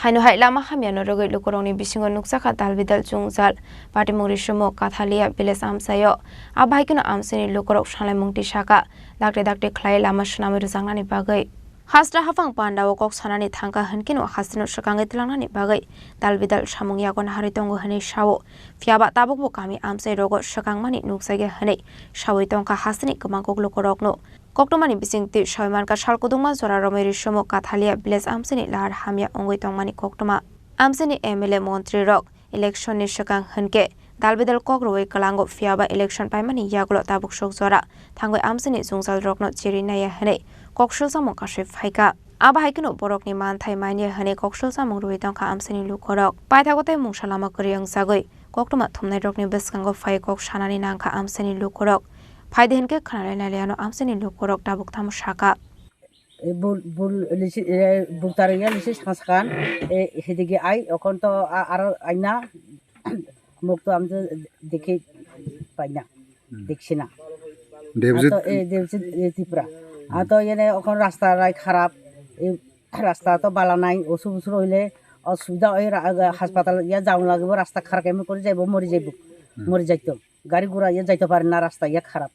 Haino Lama Hamya no Rwgwi Lukurokni Bisingo Nukjakha Dalbidal Jwngjal Party Murishmo Kathalia Village Amsayo Haino Amsini Lukurok Shalai Mungti Shaka Dakte Khlai Lama Shnami Rwjangnani Bagai Hasra Hafang Pandawo Kok Sanani Thangka Hankino Hasino Shakangai Tlangnani Bagai Dalbidal Shamung Yakon Haritongo Hane Shawo Fiaba Tabukbo Kami Amsai Rogo Shakangmani Nuksage Hane Shawi Tonka Hasini Kamangkok Lukurokno Koktomani Bisingti Shaimanka Shalkuduma Zora Romeri Shomo Kathalia Village Amsini Lahar Hamya Ongoi Tongmani Koktoma Amsini MLA Montri Rock Election ni Shakang Hanke Dalbidal Rwgwi Kalango Fiaba Election Paimani Yaglo Tabuk Shok Zora Thangoi Amsini Jwngjal Rokno Chirinaya Hane Kokshul Samong Kashif Haika Aba Haikino Borokni Manthai Mania Hane Kokshul Samong Rwgwi Tongka Amsini Lukurok Paithagotai Mungshalama Kuryang Sagoi Koktoma Thumnai Rokni Biskango Phai Kok Shanani Nangka Amsini Lukurok Phaidenke Khanale Naliano Amsini Lukurok Tabuk Tham Shaka bul bultariya lisi sanskan hedige ai okon to aro aina mukto amje dekhe paina dekshina devjit Tripura ato yene okon rasta rai kharap e rasta to bala nai osu busur hoile অসুবিধা ওই হাসপাতাল ইয়া যাওয়া লাগবে রাস্তা খারাপ এমন করে যাইব মরে যাইতো গাড়ি ঘোড়া ইয়া যাইতে পারে না রাস্তা ইয়া খারাপ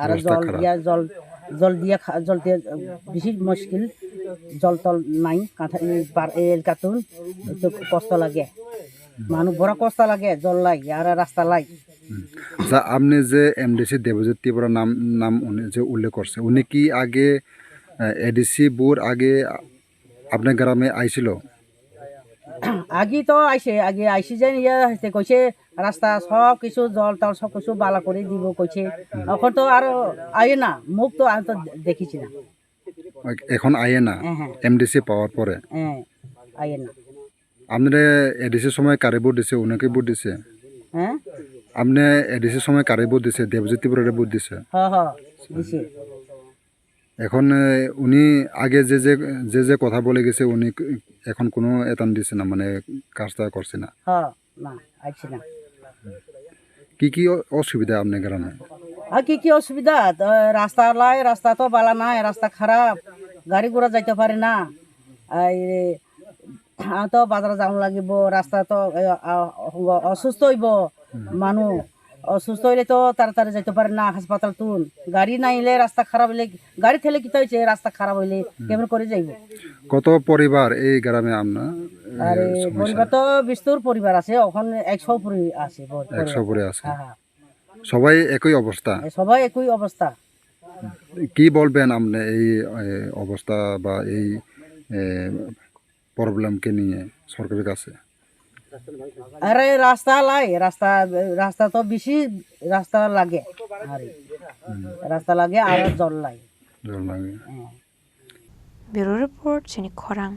আর জল দিয়ে বেশি মুশকিল জল তল নাই কাঁথা কাতুন একটু কষ্ট লাগে মানুষ বড় কষ্ট লাগে জল লাই আর রাস্তা লাই যা আপনি যে এমডিসি দেবজিৎ ত্রিপুরা নাম উনি যে উল্লেখ করছে উনি কি আগে এডিসি বুর আগে আপনার গ্রামে আইছিল আগে তো আগে আইসি যে ইয়ে কইছে রাস্তা সব কিছু জল টল সব কিছু বালা করে দিব কইছে এখন তো আর আয়ে না মুখ তো আমি তো দেখিছি না এখন আয়ে না এমডিসি পাওয়ার পরে আয়ে না আপনি এডিসি সময় কারে ভোট দিছে উনাকে ভোট দিছে আপনি এডিসি সময় কারে ভোট দিছে দেবজিৎ ত্রিপুরারে ভোট দিছে দিছে এখন উনি আগে যে কথা বলে গেছে উনি এখন কোনো এতান দিছে না মানে কাজটা করছে না না আইছে না কি অসুবিধা আপনার গ্রামে আর কি অসুবিধা রাস্তা তো বালা নাই রাস্তা খারাপ গাড়ি ঘোড়া যাইতে পারে না তো বাজারে যাওয়া লাগিব রাস্তা তো অসুস্থ হইব মানুষ অসুস্থ হইলে তো তাড়াতাড়ি যাইতে পারে না হাসপাতাল তুন গাড়ি নাইলে রাস্তা খারাপ হইলে গাড়ি থেলে কি হয়েছে রাস্তা খারাপ হইলে কেমন করে যাইব কত পরিবার এই গ্রামে আপনার আরে পরিবার তো বিস্তর পরিবার আছে এখন 100 পুরি আছে 100 পুরি আছে সবাই একই অবস্থা কি বলবেন আপনি এই অবস্থা বা এই প্রবলেমকে নিয়ে সরকারের কাছে আরে রাস্তা তো বেশি রাস্তা লাগে আর জল লাগে Bureau Report Chini Khorang